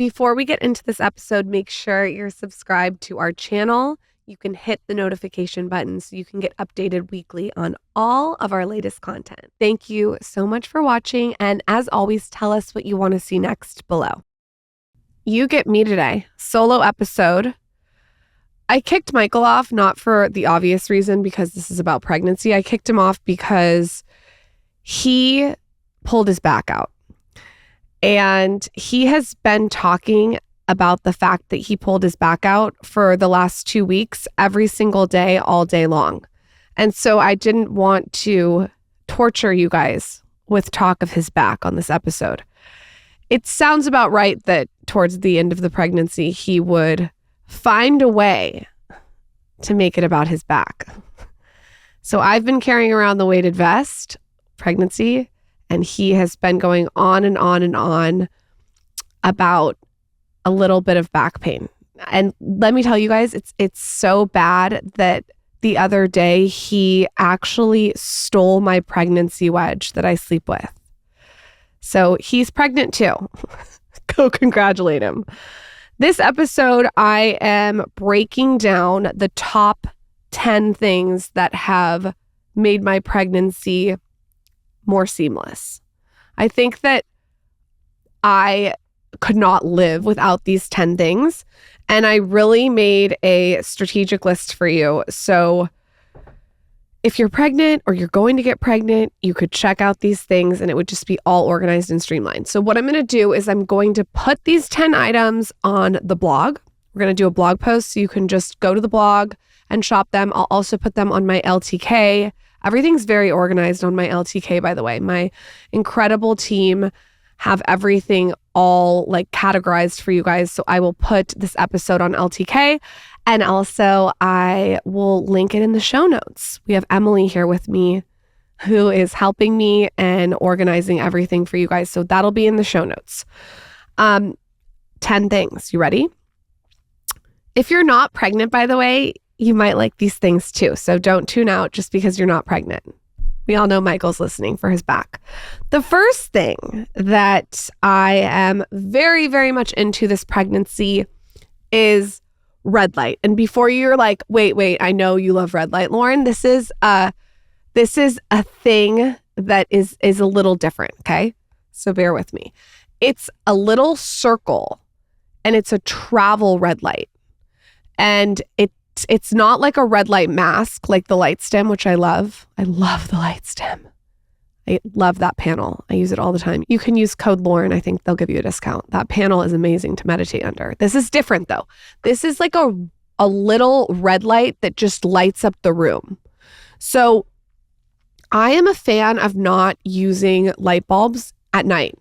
Before we get into this episode, make sure you're subscribed to our channel. You can hit the notification button so you can get updated weekly on all of our latest content. Thank you so much for watching. And as always, tell us what you want to see next below. You get me today. Solo episode. I kicked Michael off, not for the obvious reason because this is about pregnancy. I kicked him off because he pulled his back out. And he has been talking about the fact that he pulled his back out for the last 2 weeks, every single day, all day long. And so I didn't want to torture you guys with talk of his back on this episode. It sounds about right that towards the end of the pregnancy, he would find a way to make it about his back. So I've been carrying around the weighted vest, pregnancy, and he has been going on and on and on about a little bit of back pain. And let me tell you guys, it's so bad that the other day he actually stole my pregnancy wedge that I sleep with. So he's pregnant too. Go congratulate him. This episode, I am breaking down the top 10 things that have made my pregnancy more seamless. I think that I could not live without these 10 things. And I really made a strategic list for you. So if you're pregnant or you're going to get pregnant, you could check out these things and it would just be all organized and streamlined. So what I'm going to do is I'm going to put these 10 items on the blog. We're going to do a blog post so you can just go to the blog and shop them. I'll also put them on my LTK. Everything's very organized on my LTK, by the way. My incredible team have everything all like categorized for you guys. So I will put this episode on LTK and also I will link it in the show notes. We have Emily here with me who is helping me and organizing everything for you guys. So that'll be in the show notes. 10 things. You ready? If you're not pregnant, by the way, you might like these things too. So don't tune out just because you're not pregnant. We all know Michael's listening for his back. The first thing that I am very, very much into this pregnancy is red light. And before you're like, wait, I know you love red light, Lauren. This is a thing that is a little different. Okay. So bear with me. It's a little circle and it's a travel red light. And it's not like a red light mask like the light stem, which I love. I love the light stem. I love that panel. I use it all the time. You can use code Lauren. I think they'll give you a discount. That panel is amazing to meditate under. This is different though. This is like a little red light that just lights up the room. So I am a fan of not using light bulbs at night.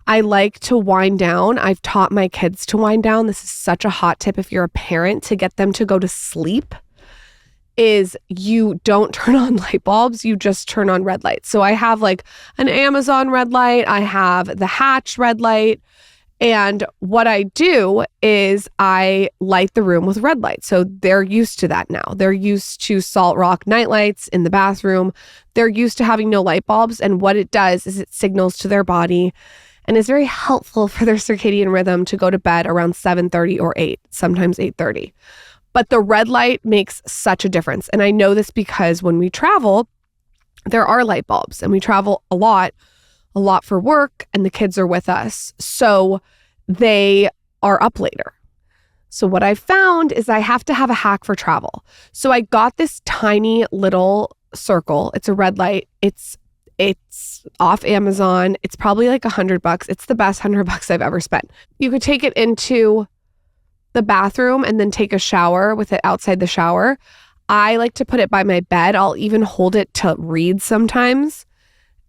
I like to wind down. I've taught my kids to wind down. This is such a hot tip if you're a parent to get them to go to sleep is you don't turn on light bulbs. You just turn on red lights. So I have like an Amazon red light. I have the Hatch red light. And what I do is I light the room with red light. So they're used to that now. They're used to Salt Rock night lights in the bathroom. They're used to having no light bulbs. And what it does is it signals to their body and is very helpful for their circadian rhythm to go to bed around 7:30 or 8, sometimes 8:30. But the red light makes such a difference. And I know this because when we travel, there are light bulbs and we travel a lot for work and the kids are with us. So they are up later. So what I found is I have to have a hack for travel. So I got this tiny little circle. It's a red light. It's off Amazon. It's probably like $100. It's the best $100 I've ever spent. You could take it into the bathroom and then take a shower with it outside the shower. I like to put it by my bed. I'll even hold it to read sometimes.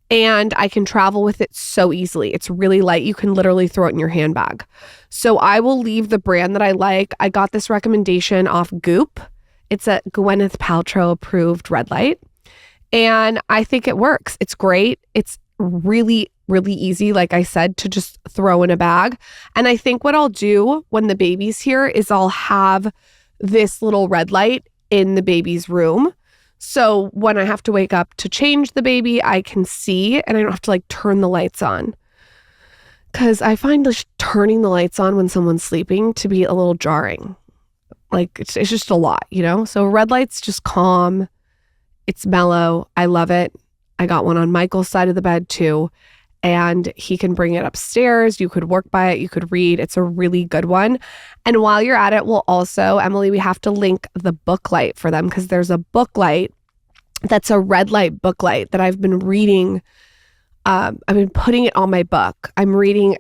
And I can travel with it so easily. It's really light. You can literally throw it in your handbag. So I will leave the brand that I like. I got this recommendation off Goop. It's a Gwyneth Paltrow approved red light. And I think it works. It's great. It's really, really easy, like I said, to just throw in a bag. And I think what I'll do when the baby's here is I'll have this little red light in the baby's room. So when I have to wake up to change the baby, I can see and I don't have to like turn the lights on. because I find turning the lights on when someone's sleeping to be a little jarring. Like it's just a lot, So red light's just calm. It's mellow. I love it. I got one on Michael's side of the bed too. And he can bring it upstairs. You could work by it. You could read. It's a really good one. And while you're at it, we'll also, Emily, we have to link the book light for them because there's a book light that's a red light book light that I've been reading. I've been putting it on my book. I'm reading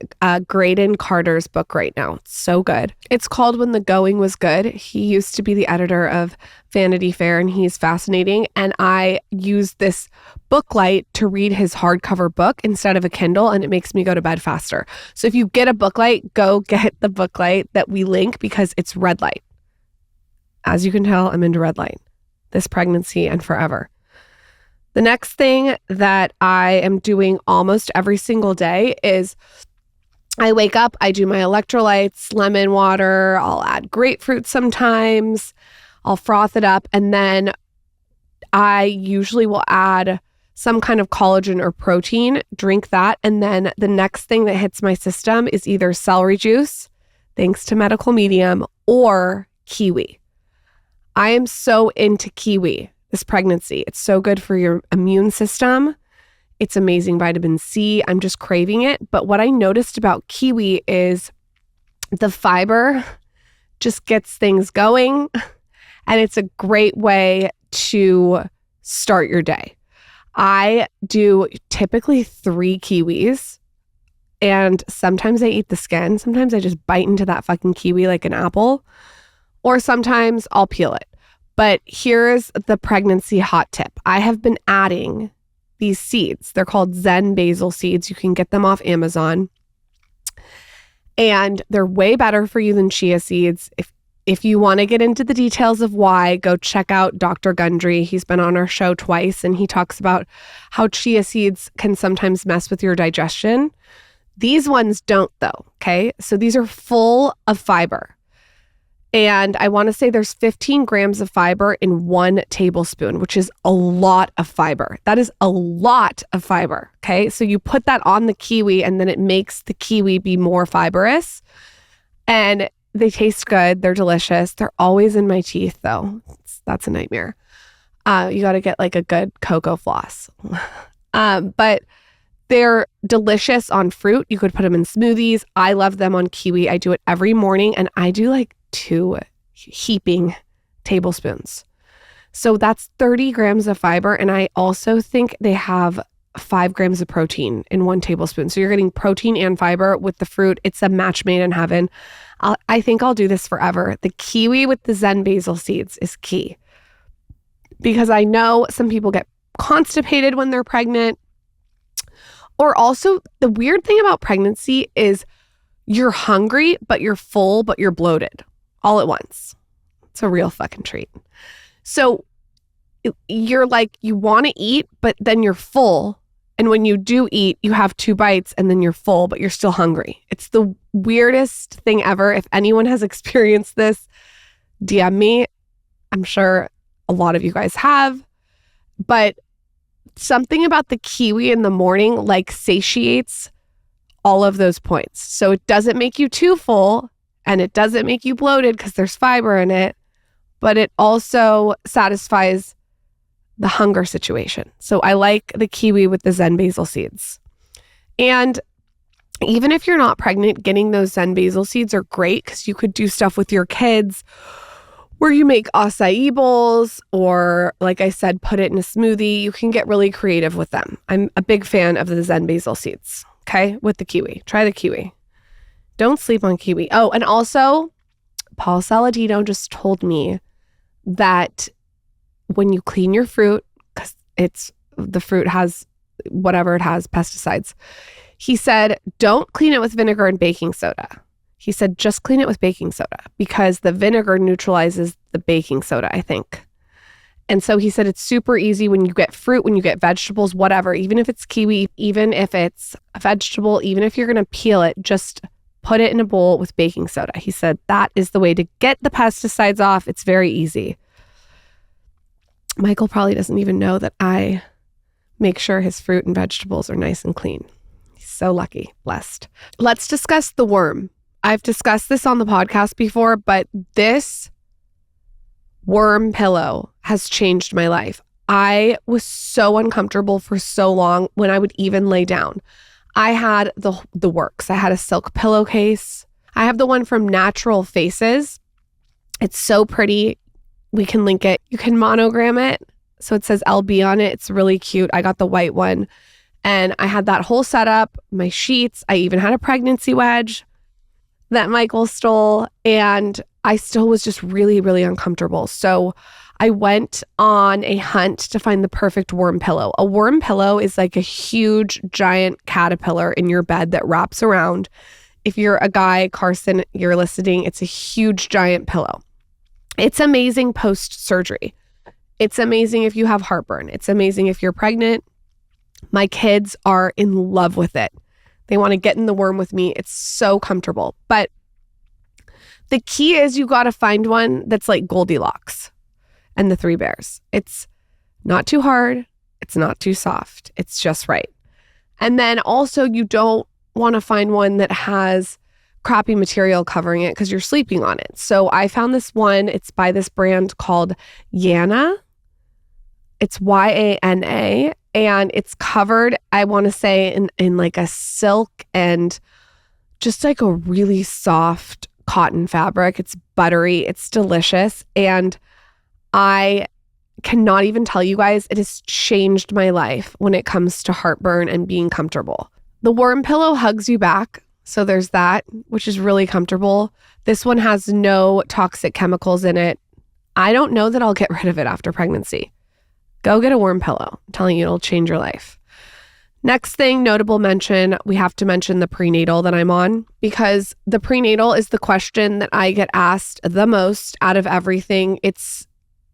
Graydon Carter's book right now. It's so good. It's called When the Going Was Good. He used to be the editor of Vanity Fair and he's fascinating. And I use this book light to read his hardcover book instead of a Kindle, and it makes me go to bed faster. So if you get a book light, go get the book light that we link because it's red light. As you can tell, I'm into red light this pregnancy and forever. The next thing that I am doing almost every single day is I wake up, I do my electrolytes, lemon water, I'll add grapefruit sometimes, I'll froth it up, and then I usually will add some kind of collagen or protein, drink that, and then the next thing that hits my system is either celery juice, thanks to Medical Medium, or kiwi. I am so into kiwi. This pregnancy. It's so good for your immune system. It's amazing vitamin C. I'm just craving it. But what I noticed about kiwi is the fiber just gets things going. And it's a great way to start your day. I do typically 3 kiwis. And sometimes I eat the skin. Sometimes I just bite into that fucking kiwi like an apple. Or sometimes I'll peel it. But here's the pregnancy hot tip. I have been adding these seeds. They're called Zen basil seeds. You can get them off Amazon. And they're way better for you than chia seeds. If you want to get into the details of why, go check out Dr. Gundry. He's been on our show twice, and he talks about how chia seeds can sometimes mess with your digestion. These ones don't, though, okay? So these are full of fiber. And I want to say there's 15 grams of fiber in 1 tablespoon, which is a lot of fiber. That is a lot of fiber, okay? So you put that on the kiwi and then it makes the kiwi be more fibrous. And they taste good. They're delicious. They're always in my teeth, though. That's a nightmare. You got to get like a good cocoa floss. But they're delicious on fruit. You could put them in smoothies. I love them on kiwi. I do it every morning, and I do like 2 heaping tablespoons. So that's 30 grams of fiber. And I also think they have 5 grams of protein in 1 tablespoon. So you're getting protein and fiber with the fruit. It's a match made in heaven. I think I'll do this forever. The kiwi with the Zen basil seeds is key because I know some people get constipated when they're pregnant. Or also the weird thing about pregnancy is you're hungry, but you're full, but you're bloated all at once. It's a real fucking treat. So you're like, you want to eat, but then you're full. And when you do eat, you have 2 bites and then you're full, but you're still hungry. It's the weirdest thing ever. If anyone has experienced this, DM me. I'm sure a lot of you guys have. But something about the kiwi in the morning like satiates all of those points. So it doesn't make you too full and it doesn't make you bloated because there's fiber in it, but it also satisfies the hunger situation. So I like the kiwi with the Zen basil seeds. And even if you're not pregnant, getting those Zen basil seeds are great because you could do stuff with your kids where you make acai bowls or, like I said, put it in a smoothie. You can get really creative with them. I'm a big fan of the Zen basil seeds, okay, with the kiwi. Try the kiwi. Don't sleep on kiwi. Oh, and also, Paul Saladino just told me that when you clean your fruit, because the fruit has whatever it has, pesticides, he said, don't clean it with vinegar and baking soda. He said, just clean it with baking soda because the vinegar neutralizes the baking soda, I think. And so he said, it's super easy when you get fruit, when you get vegetables, whatever, even if it's kiwi, even if it's a vegetable, even if you're going to peel it, just put it in a bowl with baking soda. He said, that is the way to get the pesticides off. It's very easy. Michael probably doesn't even know that I make sure his fruit and vegetables are nice and clean. So lucky, blessed. Let's discuss the worm. I've discussed this on the podcast before, but this worm pillow has changed my life. I was so uncomfortable for so long when I would even lay down. I had the works. I had a silk pillowcase. I have the one from Natural Faces. It's so pretty. We can link it. You can monogram it. So it says LB on it. It's really cute. I got the white one. And I had that whole setup, my sheets. I even had a pregnancy wedge that Michael stole. And I still was just really, really uncomfortable. So I went on a hunt to find the perfect worm pillow. A worm pillow is like a huge, giant caterpillar in your bed that wraps around. If you're a guy, Carson, you're listening, it's a huge, giant pillow. It's amazing post-surgery. It's amazing if you have heartburn. It's amazing if you're pregnant. My kids are in love with it. They want to get in the worm with me. It's so comfortable. But the key is you got to find one that's like Goldilocks and the Three Bears. It's not too hard. It's not too soft. It's just right. And then also you don't want to find one that has crappy material covering it because you're sleeping on it. So I found this one. It's by this brand called Yana. It's YANA. And it's covered, I want to say, in like a silk and just like a really soft cotton fabric. It's buttery. It's delicious. And I cannot even tell you guys, it has changed my life when it comes to heartburn and being comfortable. The worm pillow hugs you back. So there's that, which is really comfortable. This one has no toxic chemicals in it. I don't know that I'll get rid of it after pregnancy. Go get a worm pillow. I'm telling you, it'll change your life. Next thing, notable mention, we have to mention the prenatal that I'm on, because the prenatal is the question that I get asked the most out of everything. It's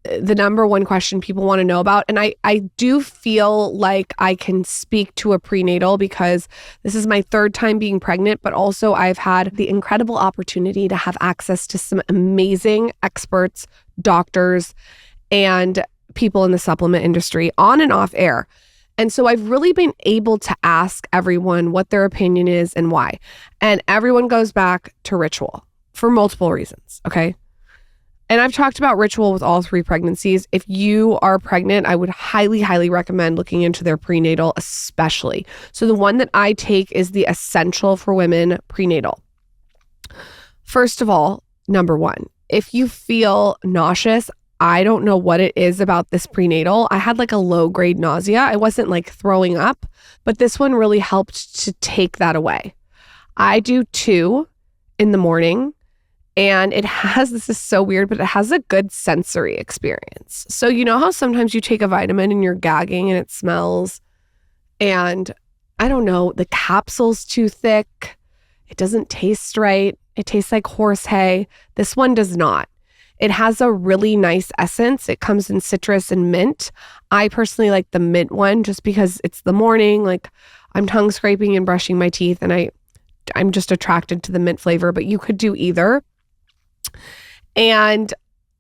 the number one question people want to know about. And I do feel like I can speak to a prenatal because this is my third time being pregnant, but also I've had the incredible opportunity to have access to some amazing experts, doctors, and people in the supplement industry on and off air. And so I've really been able to ask everyone what their opinion is and why. And everyone goes back to ritual for multiple reasons, okay? And I've talked about ritual with all 3 pregnancies. If you are pregnant, I would highly, highly recommend looking into their prenatal, especially. So the one that I take is the Essential for Women prenatal. First of all, number 1, if you feel nauseous, I don't know what it is about this prenatal. I had like a low-grade nausea. I wasn't like throwing up, but this one really helped to take that away. I do 2 in the morning, and it has, this is so weird, but it has a good sensory experience. So you know how sometimes you take a vitamin and you're gagging and it smells, and I don't know, the capsule's too thick. It doesn't taste right. It tastes like horse hay. This one does not. It has a really nice essence. It comes in citrus and mint. I personally like the mint one just because it's the morning. Like I'm tongue scraping and brushing my teeth, and I'm just attracted to the mint flavor, but you could do either. And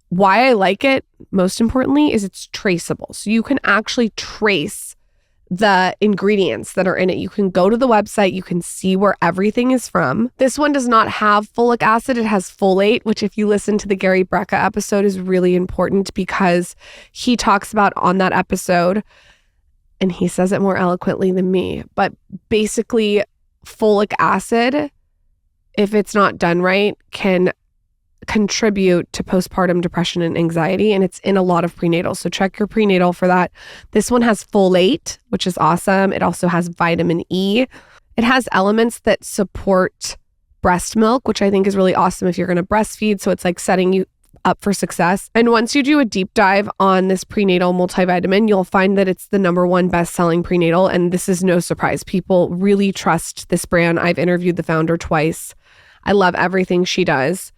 why I like it, most importantly, is it's traceable. So you can actually trace the ingredients that are in it. You can go to the website, you can see where everything is from. This one does not have folic acid, it has folate, which if you listen to the Gary Brecka episode is really important because he talks about on that episode, and he says it more eloquently than me, but basically folic acid, if it's not done right, can contribute to postpartum depression and anxiety, and it's in a lot of prenatals. So check your prenatal for that. This one has folate, which is awesome. It also has vitamin E. It has elements that support breast milk, which I think is really awesome if you're going to breastfeed. So it's like setting you up for success. And once you do a deep dive on this prenatal multivitamin, you'll find that it's the number 1 best-selling prenatal. And this is no surprise. People really trust this brand. I've interviewed the founder twice. I love everything she does.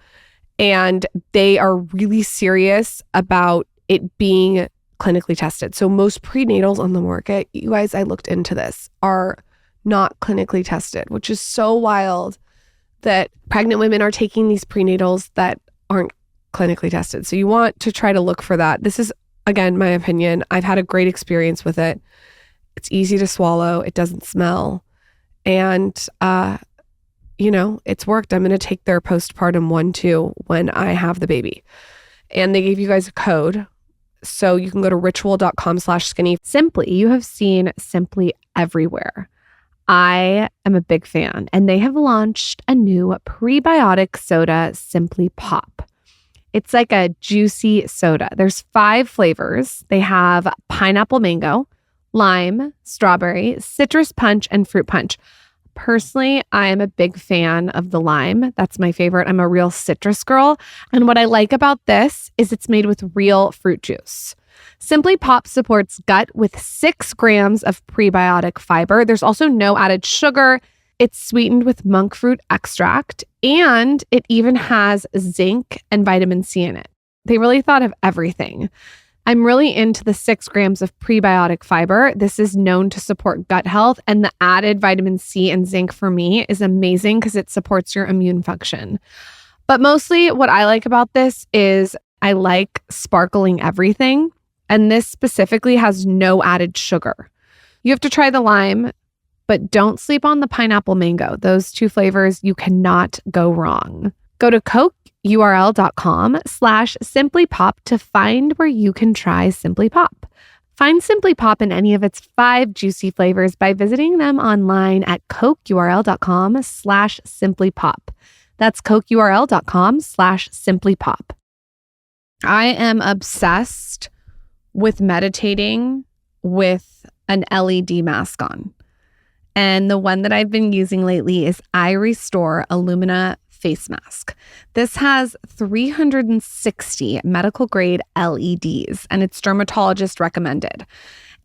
And they are really serious about it being clinically tested. So most prenatals on the market, you guys, I looked into this, are not clinically tested, which is so wild that pregnant women are taking these prenatals that aren't clinically tested. So you want to try to look for that. This is, again, my opinion. I've had a great experience with it. It's easy to swallow. It doesn't smell. And, it's worked. I'm going to take their postpartum 1-2 when I have the baby. And they gave you guys a code. So you can go to ritual.com/skinny. Simply, you have seen Simply everywhere. I am a big fan, and they have launched a new prebiotic soda, Simply Pop. It's like a juicy soda. There's 5 flavors. They have pineapple mango, lime, strawberry, citrus punch, and fruit punch. Personally, I am a big fan of the lime. That's my favorite. I'm a real citrus girl. And what I like about this is it's made with real fruit juice. Simply Pop supports gut with 6 grams of prebiotic fiber. There's also no added sugar. It's sweetened with monk fruit extract, and it even has zinc and vitamin C in it. They really thought of everything. I'm really into the 6 grams of prebiotic fiber. This is known to support gut health, and the added vitamin C and zinc for me is amazing because it supports your immune function. But mostly what I like about this is I like sparkling everything, and this specifically has no added sugar. You have to try the lime, but don't sleep on the pineapple mango. Those 2 flavors, you cannot go wrong. Go to cokeurl.com/simplypop to find where you can try Simply Pop. Find Simply Pop in any of its 5 juicy flavors by visiting them online at cokeurl.com/simplypop. That's cokeurl.com/simplypop. I am obsessed with meditating with an LED mask on. And the one that I've been using lately is iRestore Illumina face mask. This has 360 medical grade LEDs, and it's dermatologist recommended.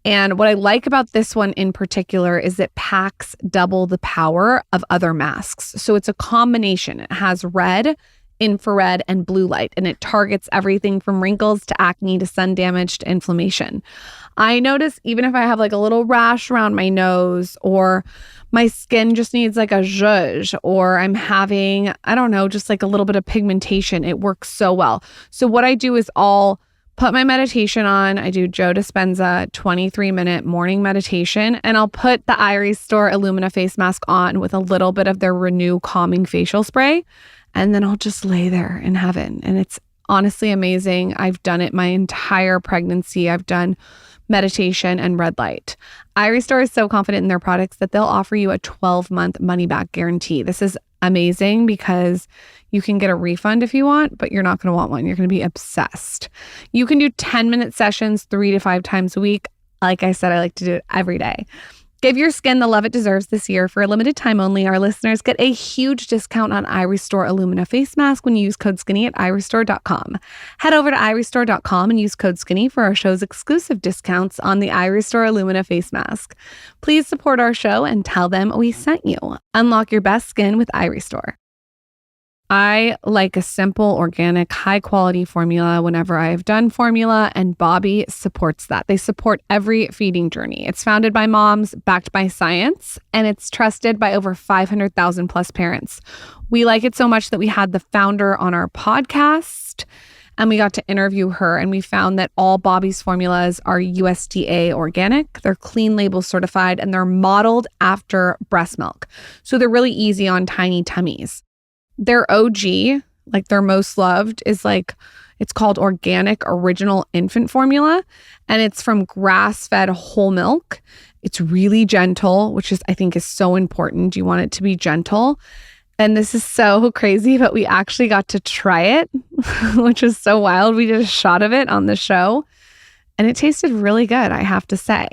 And what I like about this one in particular is it packs double the power of other masks. So it's a combination. It has red, infrared, and blue light, and it targets everything from wrinkles to acne to sun damage to inflammation. I notice even if I have like a little rash around my nose, or my skin just needs like a zhuzh, or I'm having, just like a little bit of pigmentation, it works so well. So what I do is I'll put my meditation on. I do Joe Dispenza 23-minute morning meditation, and I'll put the iRestore Illumina face mask on with a little bit of their Renew calming facial spray. And then I'll just lay there in heaven. And it's honestly amazing. I've done it my entire pregnancy. I've done meditation and red light. iRestore is so confident in their products that they'll offer you a 12-month money-back guarantee. This is amazing because you can get a refund if you want, but you're not going to want one. You're going to be obsessed. You can do 10-minute sessions 3 to 5 times a week. Like I said, I like to do it every day. Give your skin the love it deserves this year. For a limited time only, our listeners get a huge discount on iRestore Illumina face mask when you use code SKINNY at iRestore.com. Head over to iRestore.com and use code SKINNY for our show's exclusive discounts on the iRestore Illumina face mask. Please support our show and tell them we sent you. Unlock your best skin with iRestore. I like a simple, organic, high-quality formula whenever I have done formula, and Bobby supports that. They support every feeding journey. It's founded by moms, backed by science, and it's trusted by over 500,000 plus parents. We like it so much that we had the founder on our podcast, and we got to interview her, and we found that all Bobby's formulas are USDA organic, they're clean label certified, and they're modeled after breast milk. So they're really easy on tiny tummies. Their OG, like their most loved, is it's called Organic Original Infant Formula, and it's from grass-fed whole milk. It's really gentle, which I think is so important. You want it to be gentle. And this is so crazy, but we actually got to try it, which is so wild. We did a shot of it on the show, and it tasted really good, I have to say.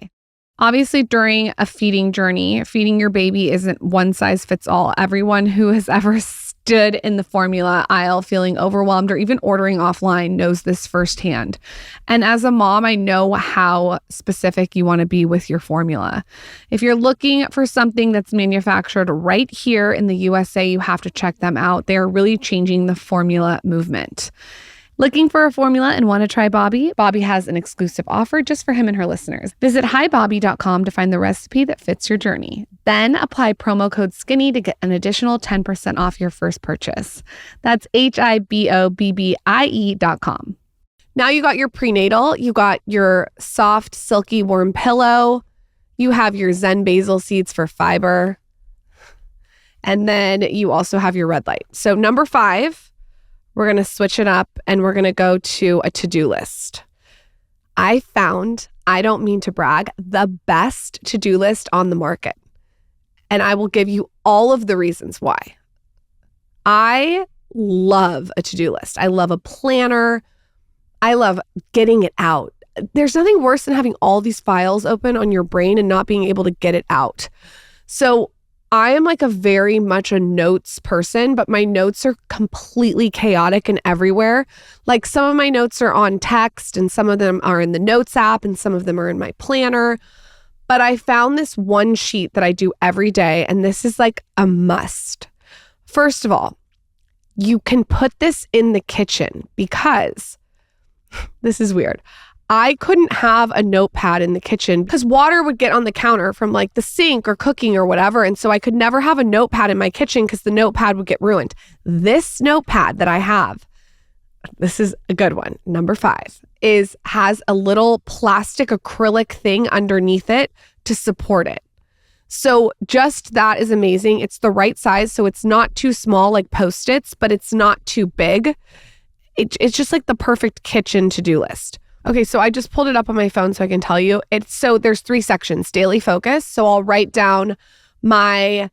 Obviously, during a feeding journey, feeding your baby isn't one size fits all. Everyone who has ever stood in the formula aisle feeling overwhelmed or even ordering offline knows this firsthand. And as a mom, I know how specific you want to be with your formula. If you're looking for something that's manufactured right here in the USA, you have to check them out. They are really changing the formula movement. Looking for a formula and want to try Bobby? Bobby has an exclusive offer just for him and her listeners. Visit hibobby.com to find the recipe that fits your journey. Then apply promo code SKINNY to get an additional 10% off your first purchase. That's HIBOBBIE.com. Now you got your prenatal, you got your soft, silky, warm pillow, you have your Zen basil seeds for fiber. And then you also have your red light. So number 5, we're going to switch it up and we're going to go to a to-do list. I found, I don't mean to brag, the best to-do list on the market. And I will give you all of the reasons why. I love a to-do list. I love a planner. I love getting it out. There's nothing worse than having all these files open on your brain and not being able to get it out. So I am like a very much a notes person, but my notes are completely chaotic and everywhere. Like some of my notes are on text and some of them are in the notes app and some of them are in my planner. But I found this one sheet that I do every day, and this is like a must. First of all, you can put this in the kitchen because this is weird. I couldn't have a notepad in the kitchen because water would get on the counter from like the sink or cooking or whatever. And so I could never have a notepad in my kitchen because the notepad would get ruined. This notepad that I have, this is a good one. Number 5 has a little plastic acrylic thing underneath it to support it. So just that is amazing. It's the right size. So it's not too small like Post-its, but it's not too big. It's just like the perfect kitchen to-do list. Okay, so I just pulled it up on my phone so I can tell you. So there's 3 sections. Daily focus. So I'll write down my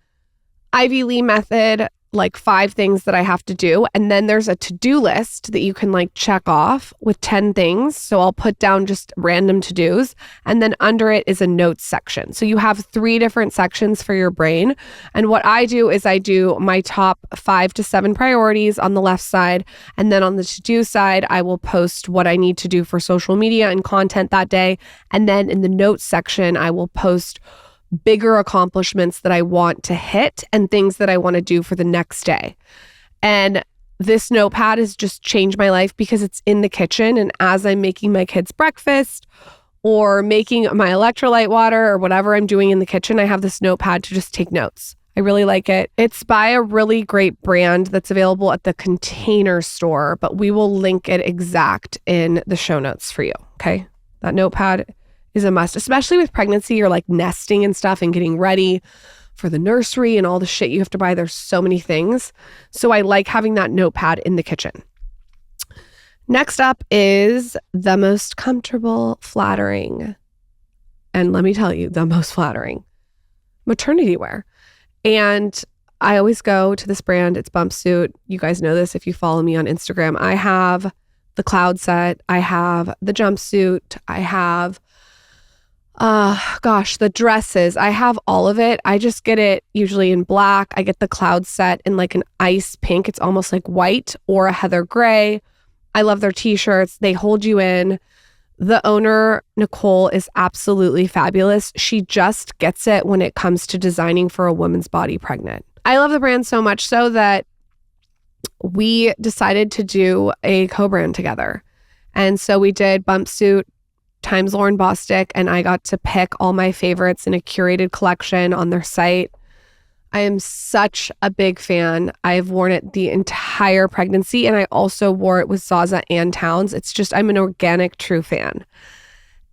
Ivy Lee method, like 5 things that I have to do. And then there's a to-do list that you can like check off with 10 things. So I'll put down just random to-dos. And then under it is a notes section. So you have 3 different sections for your brain. And what I do is I do my top 5 to 7 priorities on the left side. And then on the to-do side, I will post what I need to do for social media and content that day. And then in the notes section, I will post bigger accomplishments that I want to hit and things that I want to do for the next day. And this notepad has just changed my life because it's in the kitchen. And as I'm making my kids breakfast or making my electrolyte water or whatever I'm doing in the kitchen, I have this notepad to just take notes. I really like it. It's by a really great brand that's available at the Container Store, but we will link it exact in the show notes for you. Okay. That notepad is a must, especially with pregnancy. You're like nesting and stuff and getting ready for the nursery and all the shit you have to buy. There's so many things. So I like having that notepad in the kitchen. Next up is the most comfortable, flattering, and let me tell you, the most flattering maternity wear. And I always go to this brand. It's Bumpsuit. You guys know this if you follow me on Instagram. I have the cloud set. I have the jumpsuit. I have the dresses. I have all of it. I just get it usually in black. I get the cloud set in like an ice pink. It's almost like white or a heather gray. I love their t-shirts. They hold you in. The owner, Nicole, is absolutely fabulous. She just gets it when it comes to designing for a woman's body pregnant. I love the brand so much so that we decided to do a co-brand together. And so we did Bumpsuit times Lauryn Bosstick, and I got to pick all my favorites in a curated collection on their site. I am such a big fan. I've worn it the entire pregnancy, and I also wore it with Zaza and Towns. It's just, I'm an organic true fan.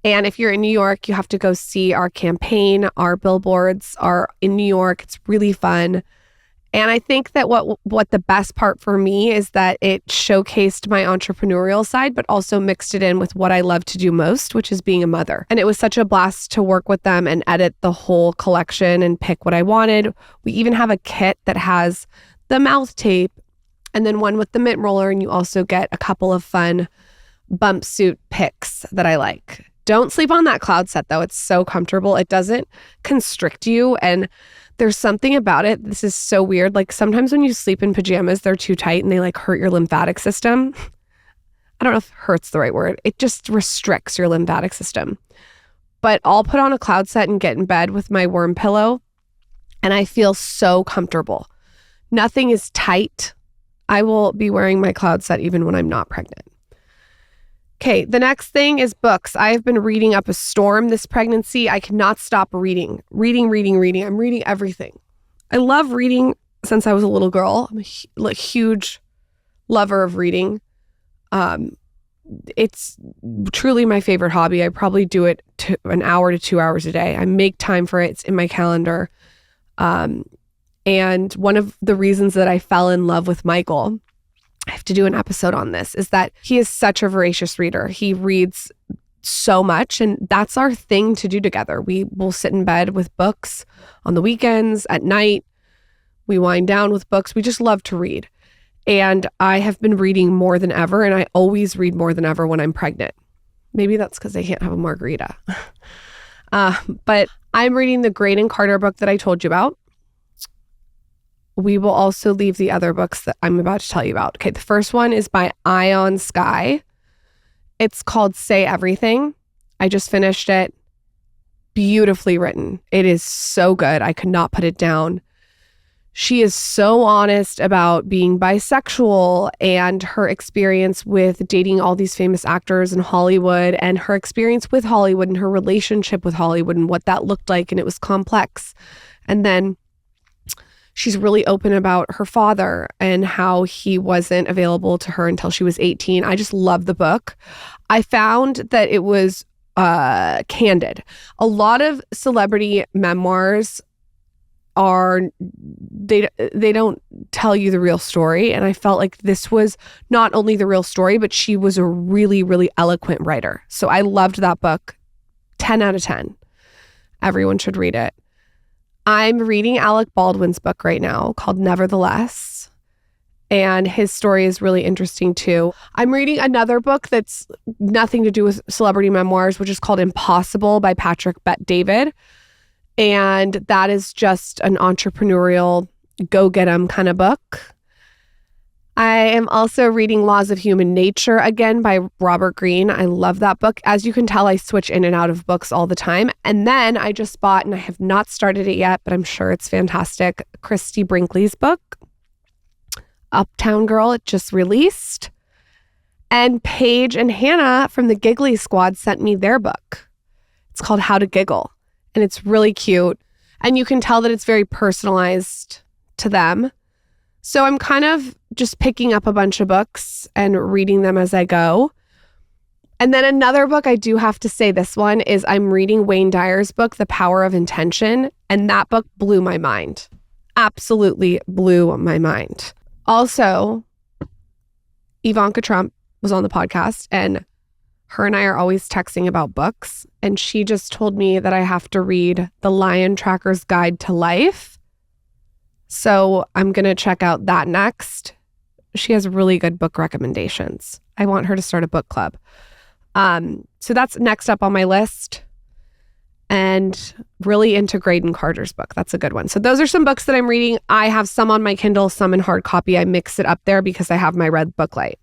And if you're in New York, you have to go see our campaign. Our billboards are in New York. It's really fun. And I think that what the best part for me is that it showcased my entrepreneurial side, but also mixed it in with what I love to do most, which is being a mother. And it was such a blast to work with them and edit the whole collection and pick what I wanted. We even have a kit that has the mouth tape and then one with the mint roller. And you also get a couple of fun Bumpsuit picks that I like. Don't sleep on that cloud set though. It's so comfortable. It doesn't constrict you. And there's something about it. This is so weird. Like sometimes when you sleep in pajamas, they're too tight and they like hurt your lymphatic system. I don't know if hurt's the right word. It just restricts your lymphatic system. But I'll put on a cloud set and get in bed with my worm pillow and I feel so comfortable. Nothing is tight. I will be wearing my cloud set even when I'm not pregnant. Okay, the next thing is books. I have been reading up a storm this pregnancy. I cannot stop reading. I'm reading everything. I love reading since I was a little girl. I'm a huge lover of reading. It's truly my favorite hobby. I probably do it an hour to 2 hours a day. I make time for it. It's in my calendar. And one of the reasons that I fell in love with Michael, I have to do an episode on this, is that he is such a voracious reader. He reads so much, and that's our thing to do together. We will sit in bed with books on the weekends, at night. We wind down with books. We just love to read. And I have been reading more than ever, and I always read more than ever when I'm pregnant. Maybe that's because I can't have a margarita. But I'm reading the Graydon Carter book that I told you about. We will also leave the other books that I'm about to tell you about. Okay, the first one is by Ion Sky. It's called Say Everything. I just finished it. Beautifully written. It is so good. I could not put it down. She is so honest about being bisexual and her experience with dating all these famous actors in Hollywood and her experience with Hollywood and her relationship with Hollywood and what that looked like. And it was complex. And then she's really open about her father and how he wasn't available to her until she was 18. I just love the book. I found that it was candid. A lot of celebrity memoirs they don't tell you the real story. And I felt like this was not only the real story, but she was a really, really eloquent writer. So I loved that book. 10 out of 10. Everyone should read it. I'm reading Alec Baldwin's book right now called Nevertheless. And his story is really interesting too. I'm reading another book that's nothing to do with celebrity memoirs, which is called Impossible by Patrick Bet-David. And that is just an entrepreneurial go-get-em kind of book. I am also reading Laws of Human Nature again by Robert Greene. I love that book. As you can tell, I switch in and out of books all the time. And then I just bought, and I have not started it yet, but I'm sure it's fantastic, Christy Brinkley's book, Uptown Girl. It just released. And Paige and Hannah from the Giggly Squad sent me their book. It's called How to Giggle. And it's really cute. And you can tell that it's very personalized to them. So I'm kind of just picking up a bunch of books and reading them as I go. And then another book, I do have to say this one, is I'm reading Wayne Dyer's book, The Power of Intention. And that book blew my mind. Absolutely blew my mind. Also, Ivanka Trump was on the podcast, and her and I are always texting about books. And she just told me that I have to read The Lion Tracker's Guide to Life. So I'm going to check out that next. She has really good book recommendations. I want her to start a book club. So that's next up on my list. And really into Graydon Carter's book. That's a good one. So those are some books that I'm reading. I have some on my Kindle, some in hard copy. I mix it up there because I have my red booklight.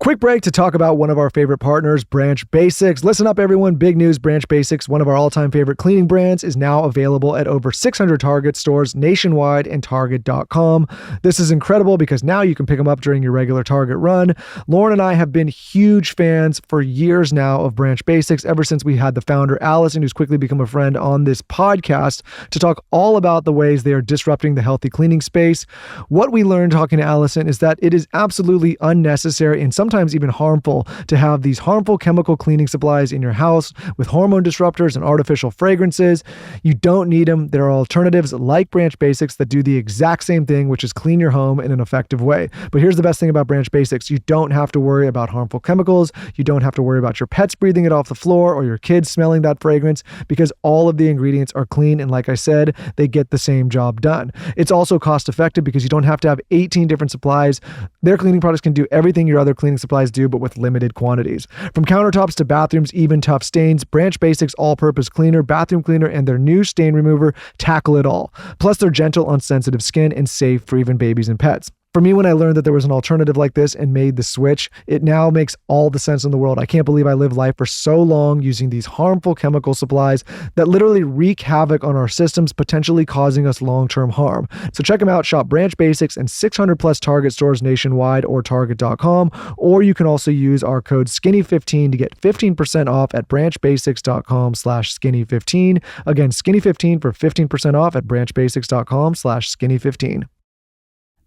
Quick break to talk about one of our favorite partners, Branch Basics. Listen up, everyone. Big news. Branch Basics, one of our all-time favorite cleaning brands, is now available at over 600 Target stores nationwide and Target.com. This is incredible because now you can pick them up during your regular Target run. Lauren and I have been huge fans for years now of Branch Basics, ever since we had the founder, Allison, who's quickly become a friend, on this podcast to talk all about the ways they are disrupting the healthy cleaning space. What we learned talking to Allison is that it is absolutely unnecessary and sometimes even harmful to have these harmful chemical cleaning supplies in your house with hormone disruptors and artificial fragrances. You don't need them. There are alternatives like Branch Basics that do the exact same thing, which is clean your home in an effective way. But here's the best thing about Branch Basics. You don't have to worry about harmful chemicals. You don't have to worry about your pets breathing it off the floor or your kids smelling that fragrance, because all of the ingredients are clean. And like I said, they get the same job done. It's also cost effective because you don't have to have 18 different supplies. Their cleaning products can do everything your other cleaning supplies do, but with limited quantities. From countertops to bathrooms, even tough stains, Branch Basics all-purpose cleaner, bathroom cleaner, and their new stain remover tackle it all. Plus, they're gentle on sensitive skin and safe for even babies and pets. For me, when I learned that there was an alternative like this and made the switch, it now makes all the sense in the world. I can't believe I lived life for so long using these harmful chemical supplies that literally wreak havoc on our systems, potentially causing us long-term harm. So check them out. Shop Branch Basics in 600 plus Target stores nationwide or Target.com. Or you can also use our code SKINNY15 to get 15% off at branchbasics.com/skinny15. Again, skinny15 for 15% off at branchbasics.com/skinny15.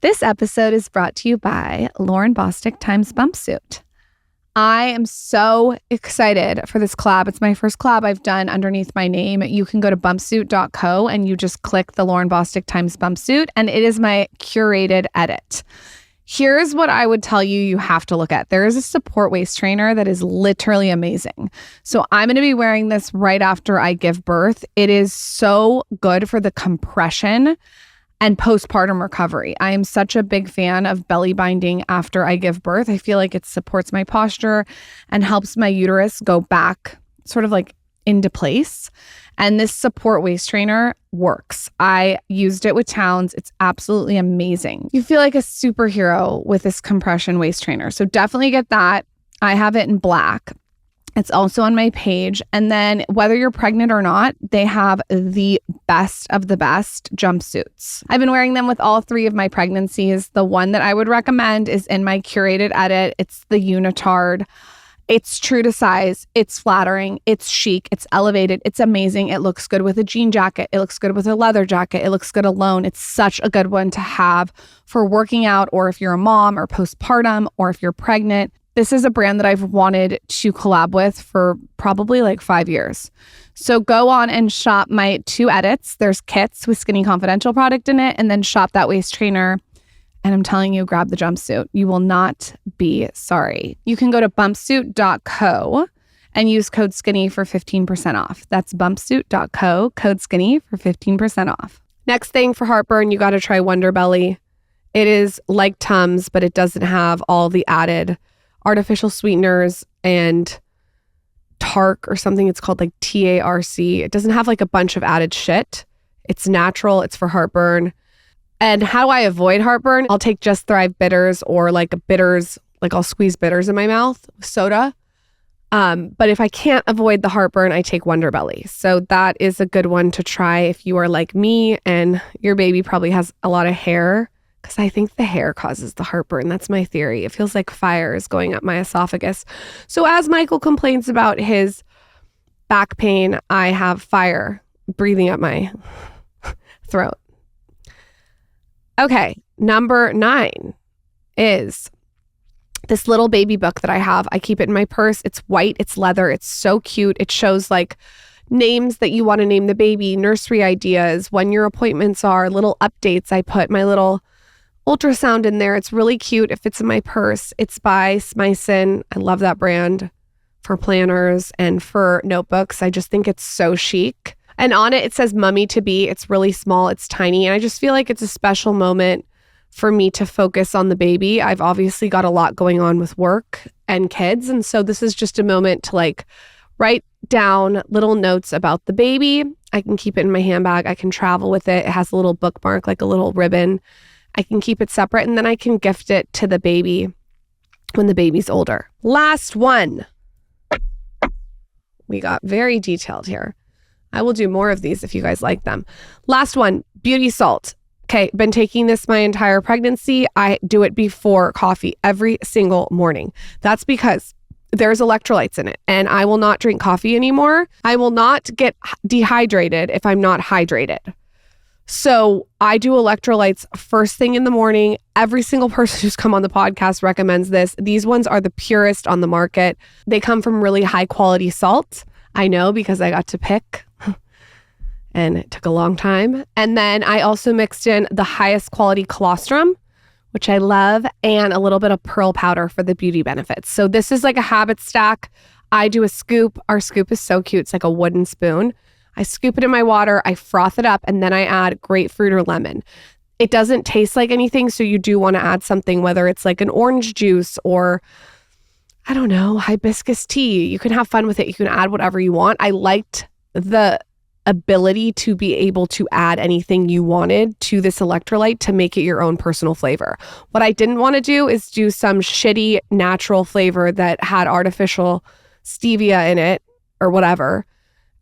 This episode is brought to you by Lauryn Bosstick Times Bumpsuit. I am so excited for this collab. It's my first collab I've done underneath my name. You can go to bumpsuit.co and you just click the Lauryn Bosstick times bumpsuit, and it is my curated edit. Here's what I would tell you have to look at. There is a support waist trainer that is literally amazing. So I'm going to be wearing this right after I give birth. It is so good for the compression and postpartum recovery. I am such a big fan of belly binding after I give birth. I feel like it supports my posture and helps my uterus go back sort of like into place. And this support waist trainer works. I used it with Towns. It's absolutely amazing. You feel like a superhero with this compression waist trainer. So definitely get that. I have it in black. It's also on my page. And then whether you're pregnant or not, they have the best of the best jumpsuits. I've been wearing them with all 3 of my pregnancies. The one that I would recommend is in my curated edit. It's the unitard. It's true to size. It's flattering. It's chic. It's elevated. It's amazing. It looks good with a jean jacket. It looks good with a leather jacket. It looks good alone. It's such a good one to have for working out, or if you're a mom or postpartum, or if you're pregnant. This is a brand that I've wanted to collab with for probably like 5 years. So go on and shop my 2 edits. There's kits with Skinny Confidential product in it, and then shop that waist trainer. And I'm telling you, grab the jumpsuit. You will not be sorry. You can go to bumpsuit.co and use code skinny for 15% off. That's bumpsuit.co, code skinny for 15% off. Next thing for heartburn, you got to try Wonder Belly. It is like Tums, but it doesn't have all the added artificial sweeteners and Tark or something. It's called like TARC. It doesn't have like a bunch of added shit. It's natural. It's for heartburn. And how do I avoid heartburn? I'll take Just Thrive bitters, or like bitters, like I'll squeeze bitters in my mouth with soda. But if I can't avoid the heartburn, I take Wonder Belly. So that is a good one to try if you are like me and your baby probably has a lot of hair, because I think the hair causes the heartburn. That's my theory. It feels like fire is going up my esophagus. So as Michael complains about his back pain, I have fire breathing up my throat. Okay, number 9 is this little baby book that I have. I keep it in my purse. It's white, it's leather, it's so cute. It shows like names that you want to name the baby, nursery ideas, when your appointments are, little updates. I put my little ultrasound in there. It's really cute. It fits in my purse. It's by Smyson. I love that brand for planners and for notebooks. I just think it's so chic. And on it, it says Mummy to Be. It's really small. It's tiny. And I just feel like it's a special moment for me to focus on the baby. I've obviously got a lot going on with work and kids. And so this is just a moment to like write down little notes about the baby. I can keep it in my handbag. I can travel with it. It has a little bookmark, like a little ribbon. I can keep it separate, and then I can gift it to the baby when the baby's older. Last one. We got very detailed here. I will do more of these if you guys like them. Last one, beauty salt. Okay, been taking this my entire pregnancy. I do it before coffee every single morning. That's because there's electrolytes in it, and I will not drink coffee anymore. I will not get dehydrated if I'm not hydrated. So I do electrolytes first thing in the morning. Every single person who's come on the podcast recommends this. These ones are the purest on the market. They come from really high quality salt. I know because I got to pick and it took a long time. And then I also mixed in the highest quality colostrum, which I love, and a little bit of pearl powder for the beauty benefits. So this is like a habit stack. I do a scoop. Our scoop is so cute. It's like a wooden spoon. I scoop it in my water, I froth it up, and then I add grapefruit or lemon. It doesn't taste like anything, so you do want to add something, whether it's like an orange juice or, I don't know, hibiscus tea. You can have fun with it. You can add whatever you want. I liked the ability to be able to add anything you wanted to this electrolyte to make it your own personal flavor. What I didn't want to do is do some shitty natural flavor that had artificial stevia in it or whatever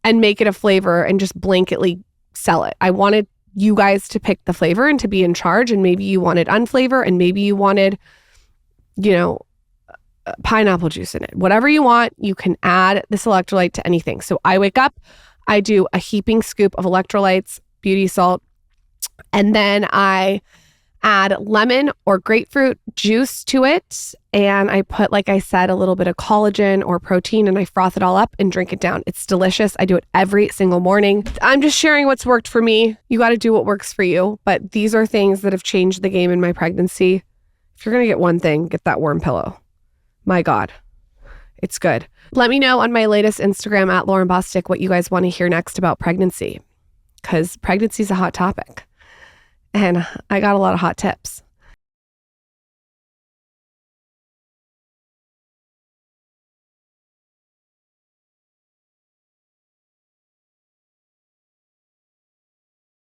and make it a flavor and just blanketly sell it. I wanted you guys to pick the flavor and to be in charge, and maybe you wanted unflavor and maybe you wanted, pineapple juice in it. Whatever you want, you can add this electrolyte to anything. So I wake up, I do a heaping scoop of electrolytes, beauty salt, and then I add lemon or grapefruit juice to it. And I put, like I said, a little bit of collagen or protein and I froth it all up and drink it down. It's delicious. I do it every single morning. I'm just sharing what's worked for me. You got to do what works for you. But these are things that have changed the game in my pregnancy. If you're going to get one thing, get that warm pillow. My God, it's good. Let me know on my latest Instagram at Lauryn Bosstick what you guys want to hear next about pregnancy, because pregnancy is a hot topic. And I got a lot of hot tips.